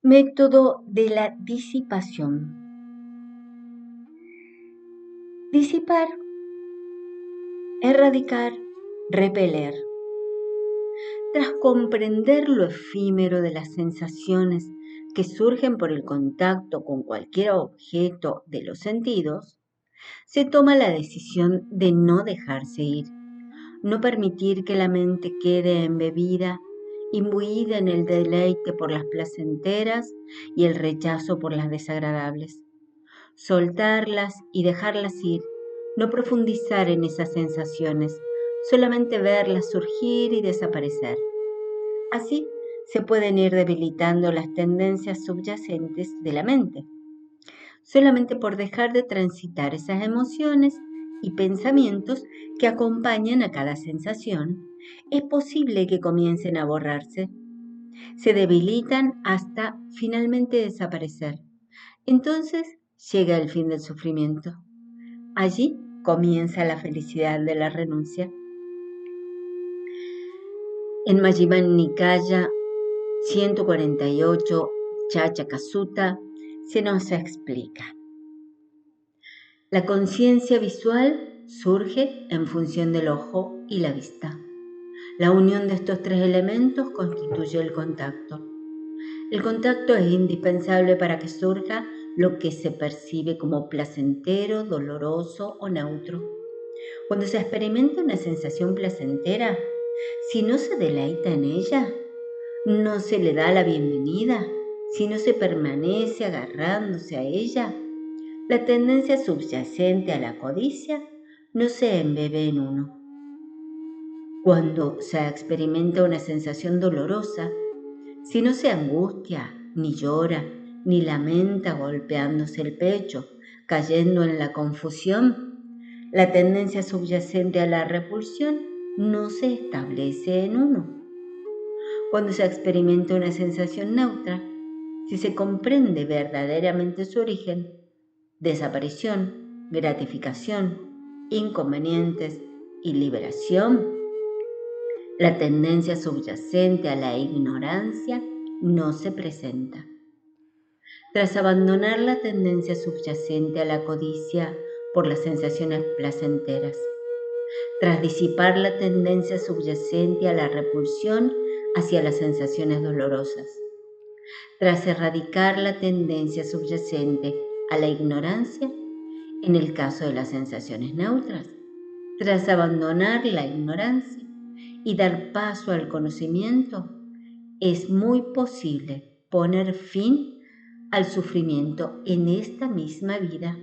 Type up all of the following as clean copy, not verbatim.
Método de la disipación. Disipar, erradicar, repeler. Tras comprender lo efímero de las sensaciones que surgen por el contacto con cualquier objeto de los sentidos, se toma la decisión de no dejarse ir, no permitir que la mente quede embebida, imbuida en el deleite por las placenteras y el rechazo por las desagradables. Soltarlas y dejarlas ir, no profundizar en esas sensaciones, solamente verlas surgir y desaparecer. Así se pueden ir debilitando las tendencias subyacentes de la mente. Solamente por dejar de transitar esas emociones y pensamientos que acompañan a cada sensación, es posible que comiencen a borrarse. Se debilitan hasta finalmente desaparecer. Entonces llega el fin del sufrimiento. Allí comienza la felicidad de la renuncia. En Majjhima Nikaya 148, Chachaka Sutta, se nos explica. La conciencia visual surge en función del ojo y la vista. La unión de estos tres elementos constituye el contacto. El contacto es indispensable para que surja lo que se percibe como placentero, doloroso o neutro. Cuando se experimenta una sensación placentera, si no se deleita en ella, no se le da la bienvenida, si no se permanece agarrándose a ella, la tendencia subyacente a la codicia no se embebe en uno. Cuando se experimenta una sensación dolorosa, si no se angustia, ni llora, ni lamenta golpeándose el pecho, cayendo en la confusión, la tendencia subyacente a la repulsión no se establece en uno. Cuando se experimenta una sensación neutra, si se comprende verdaderamente su origen, desaparición, gratificación, inconvenientes y liberación, la tendencia subyacente a la ignorancia no se presenta. Tras abandonar la tendencia subyacente a la codicia por las sensaciones placenteras, tras disipar la tendencia subyacente a la repulsión hacia las sensaciones dolorosas, tras erradicar la tendencia subyacente a la ignorancia, en el caso de las sensaciones neutras, tras abandonar la ignorancia y dar paso al conocimiento, es muy posible poner fin al sufrimiento en esta misma vida.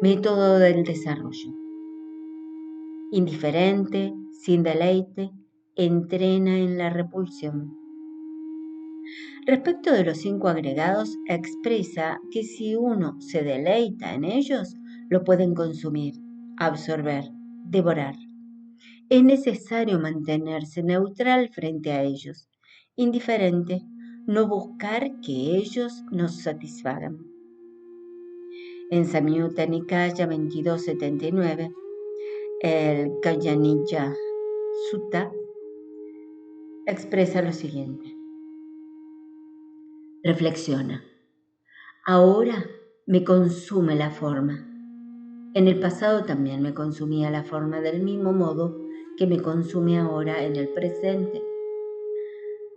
Método del desarrollo. Indiferente, sin deleite, entrena en la repulsión. Respecto de los 5 agregados, expresa que si uno se deleita en ellos, lo pueden consumir, absorber, devorar. Es necesario mantenerse neutral frente a ellos, indiferente, no buscar que ellos nos satisfagan. En Samyutta Nikaya 2279, el Kayaniya Sutta expresa lo siguiente. Reflexiona. Ahora me consume la forma. En el pasado también me consumía la forma del mismo modo que me consume ahora en el presente.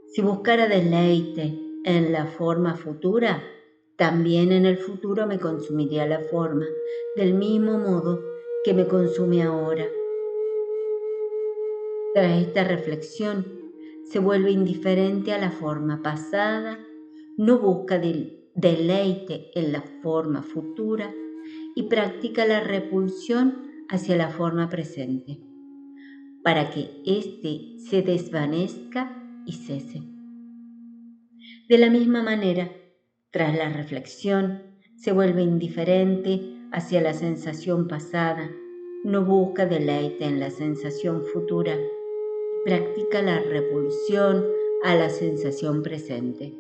Si buscara deleite en la forma futura, también en el futuro me consumiría la forma, del mismo modo que me consume ahora. Tras esta reflexión, se vuelve indiferente a la forma pasada, no busca deleite en la forma futura y practica la repulsión hacia la forma presente, para que éste se desvanezca y cese. De la misma manera, tras la reflexión, se vuelve indiferente hacia la sensación pasada, no busca deleite en la sensación futura y practica la repulsión a la sensación presente,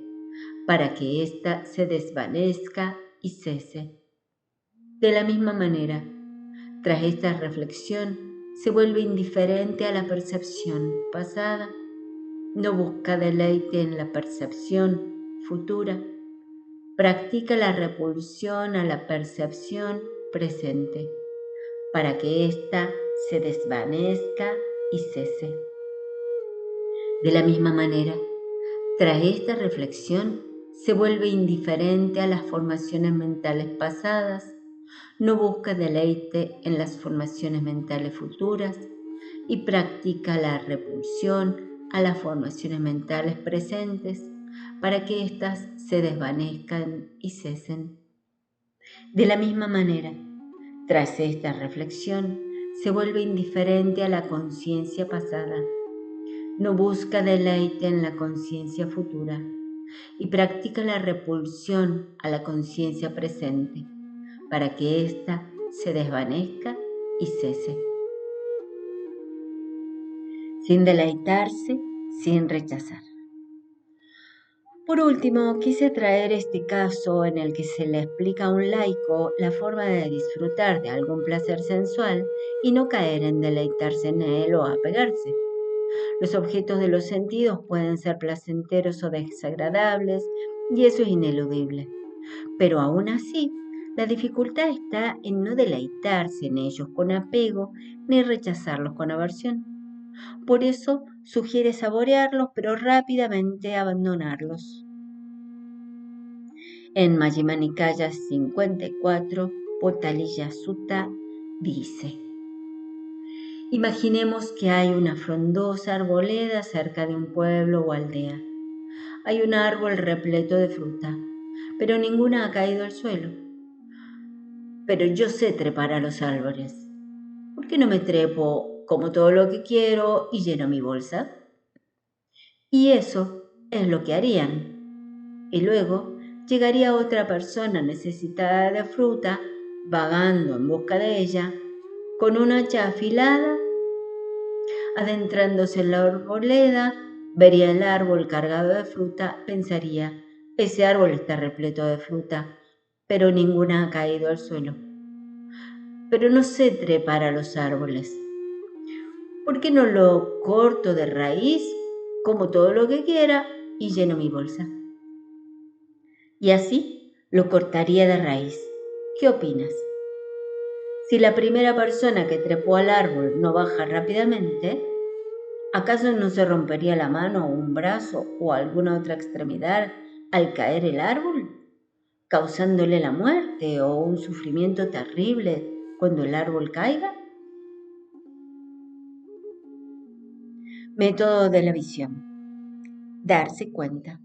para que ésta se desvanezca y cese. De la misma manera, tras esta reflexión, se vuelve indiferente a la percepción pasada, No busca deleite en la percepción futura. Practica la repulsión a la percepción presente para que ésta se desvanezca y cese. De la misma manera, tras esta reflexión, se vuelve indiferente a las formaciones mentales pasadas, no busca deleite en las formaciones mentales futuras y practica la repulsión a las formaciones mentales presentes para que éstas se desvanezcan y cesen. De la misma manera, tras esta reflexión, se vuelve indiferente a la conciencia pasada, no busca deleite en la conciencia futura y practica la repulsión a la conciencia presente para que ésta se desvanezca y cese. Sin deleitarse, sin rechazar. Por último, quise traer este caso en el que se le explica a un laico la forma de disfrutar de algún placer sensual y no caer en deleitarse en él o apegarse. Los objetos de los sentidos pueden ser placenteros o desagradables y eso es ineludible. Pero aún así, la dificultad está en no deleitarse en ellos con apego ni rechazarlos con aversión. Por eso sugiere saborearlos pero rápidamente abandonarlos. En Majjhima Nikaya 54, Potaliya Sutta dice: imaginemos que hay una frondosa arboleda cerca de un pueblo o aldea. Hay un árbol repleto de fruta, pero ninguna ha caído al suelo. Pero yo sé trepar a los árboles. ¿Por qué no me trepo, como todo lo que quiero y lleno mi bolsa? Y eso es lo que harían. Y luego llegaría otra persona necesitada de fruta, vagando en busca de ella, con un hacha afilada. Adentrándose en la arboleda, vería el árbol cargado de fruta, pensaría: ese árbol está repleto de fruta, pero ninguna ha caído al suelo. Pero no sé trepar a los árboles. ¿Por qué no lo corto de raíz, como todo lo que quiera y lleno mi bolsa? Y así lo cortaría de raíz. ¿Qué opinas? Si la primera persona que trepó al árbol no baja rápidamente, ¿acaso no se rompería la mano o un brazo o alguna otra extremidad al caer el árbol, causándole la muerte o un sufrimiento terrible cuando el árbol caiga? Método de la visión. Darse cuenta.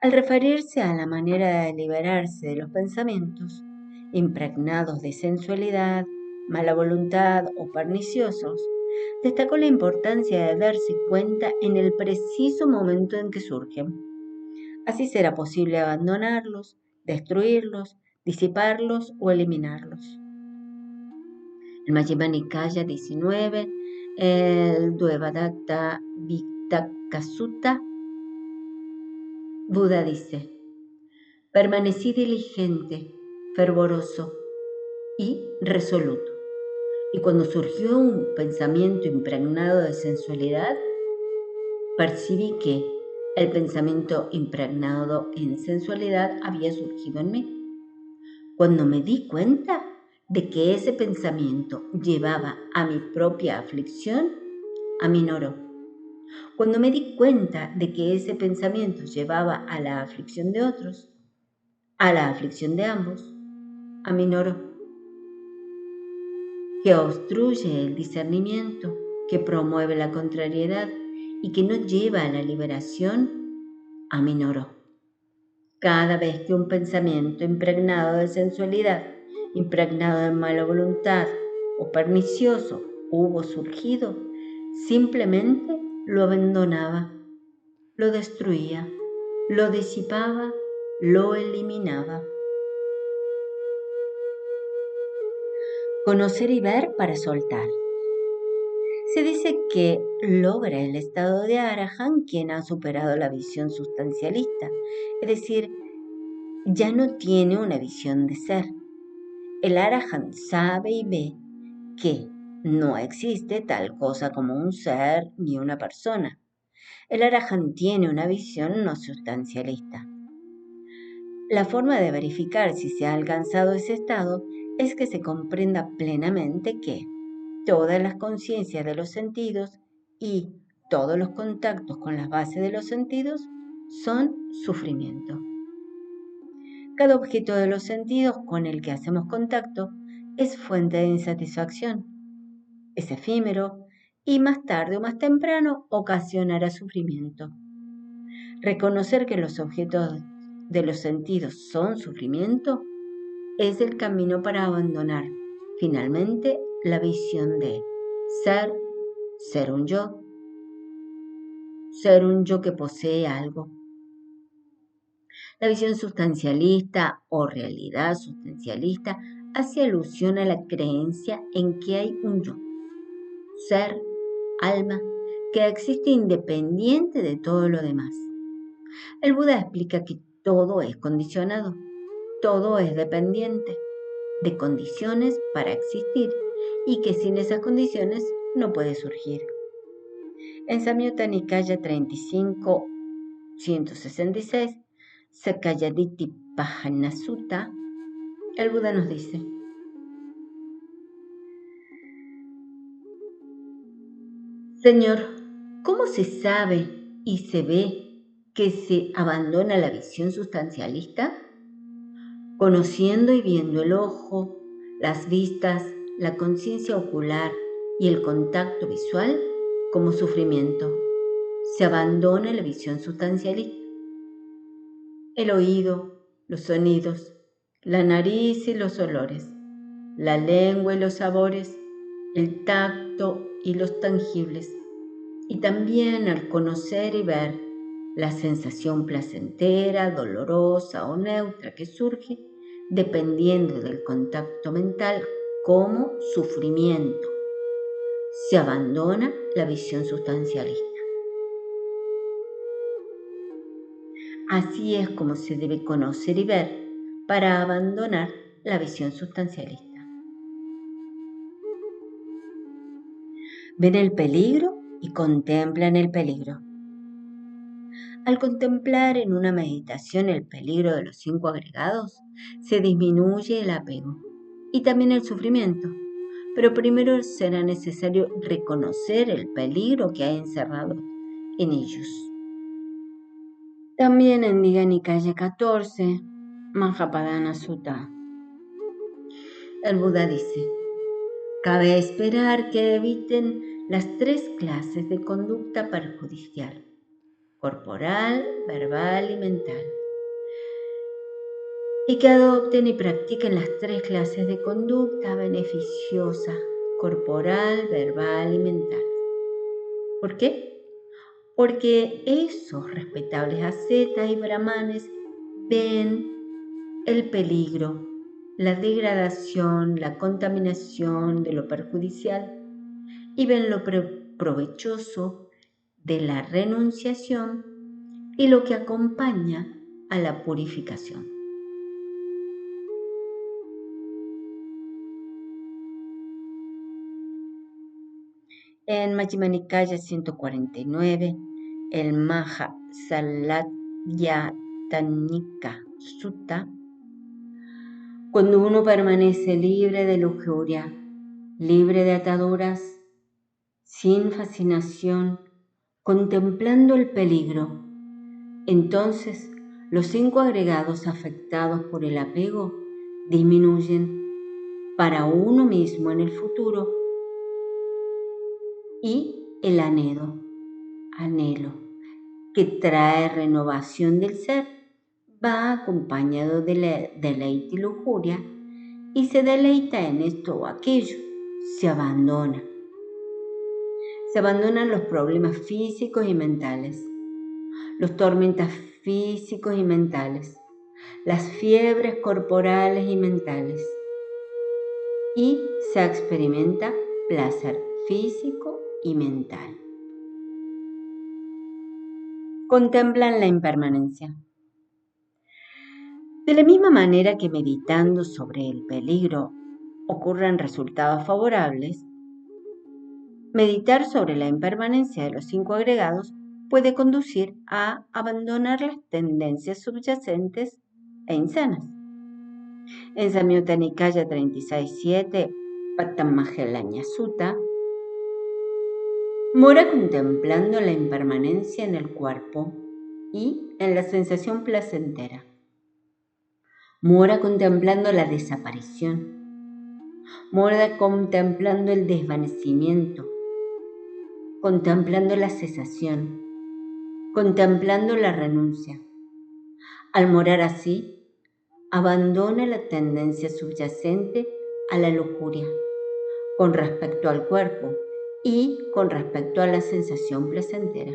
Al referirse a la manera de liberarse de los pensamientos impregnados de sensualidad, mala voluntad o perniciosos, destacó la importancia de darse cuenta en el preciso momento en que surgen. Así será posible abandonarlos, destruirlos, disiparlos o eliminarlos. El Majjhima Nikaya 19, el Dvayadatta Vittaka Sutta, Buda dice: permanecí diligente, fervoroso y resoluto. Y cuando surgió un pensamiento impregnado de sensualidad, percibí que el pensamiento impregnado en sensualidad había surgido en mí. Cuando me di cuenta de que ese pensamiento llevaba a mi propia aflicción, aminoró. Cuando me di cuenta de que ese pensamiento llevaba a la aflicción de otros, a la aflicción de ambos, aminoró. Que obstruye el discernimiento, que promueve la contrariedad y que no lleva a la liberación, aminoró. Cada vez que un pensamiento impregnado de sensualidad, impregnado de mala voluntad o pernicioso hubo surgido, simplemente lo abandonaba, lo destruía, lo disipaba, lo eliminaba. Conocer y ver para soltar. Se dice que logra el estado de Arahant quien ha superado la visión sustancialista, es decir, ya no tiene una visión de ser. El Arahant sabe y ve que no existe tal cosa como un ser ni una persona. El Arahant tiene una visión no sustancialista. La forma de verificar si se ha alcanzado ese estado es que se comprenda plenamente que todas las conciencias de los sentidos y todos los contactos con las bases de los sentidos son sufrimiento. Cada objeto de los sentidos con el que hacemos contacto es fuente de insatisfacción. Es efímero y más tarde o más temprano ocasionará sufrimiento. Reconocer que los objetos de los sentidos son sufrimiento es el camino para abandonar finalmente la visión de ser un yo que posee algo. La visión sustancialista o realidad sustancialista hace alusión a la creencia en que hay un yo, ser, alma, que existe independiente de todo lo demás. El Buda explica que todo es condicionado, todo es dependiente de condiciones para existir y que sin esas condiciones no puede surgir. En Samyutta Nikaya 35, 166, Sakayaditi Pahana Sutta, el Buda nos dice: Señor, ¿cómo se sabe y se ve que se abandona la visión sustancialista? Conociendo y viendo el ojo, las vistas, la conciencia ocular y el contacto visual como sufrimiento, se abandona la visión sustancialista. El oído, los sonidos, la nariz y los olores, la lengua y los sabores, el tacto y los tangibles, y también al conocer y ver la sensación placentera, dolorosa o neutra que surge dependiendo del contacto mental como sufrimiento. Se abandona la visión sustancialista. Así es como se debe conocer y ver para abandonar la visión sustancialista. Ven el peligro y contemplan el peligro. Al contemplar en una meditación el peligro de los 5 agregados, se disminuye el apego y también el sufrimiento, pero primero será necesario reconocer el peligro que hay encerrado en ellos. También en Digha Nikaya 14, Mahapadana Sutta, el Buda dice: cabe esperar que eviten las 3 clases de conducta perjudicial: corporal, verbal y mental, y que adopten y practiquen las 3 clases de conducta beneficiosa: corporal, verbal y mental. ¿Por qué? Porque esos respetables ascetas y brahmanes ven el peligro, la degradación, la contaminación de lo perjudicial y ven lo provechoso de la renunciación y lo que acompaña a la purificación. En Majjhima Nikaya 149, el Mahasalatyattanika Sutta, cuando uno permanece libre de lujuria, libre de ataduras, sin fascinación, contemplando el peligro, entonces los 5 agregados afectados por el apego disminuyen para uno mismo en el futuro, y el anhelo, que trae renovación del ser, va acompañado de deleite y lujuria, y se deleita en esto o aquello, se abandona. Se abandonan los problemas físicos y mentales, los tormentos físicos y mentales, las fiebres corporales y mentales, y se experimenta placer físico y mental. Contemplan la impermanencia. De la misma manera que meditando sobre el peligro ocurren resultados favorables, meditar sobre la impermanencia de los 5 agregados puede conducir a abandonar las tendencias subyacentes e insanas. En Samyutta Nikaya 36.7, Patanjali Sutta, mora contemplando la impermanencia en el cuerpo y en la sensación placentera. Mora contemplando la desaparición. Mora contemplando el desvanecimiento, contemplando la cesación, contemplando la renuncia. Al morar así, abandona la tendencia subyacente a la lujuria con respecto al cuerpo y con respecto a la sensación placentera.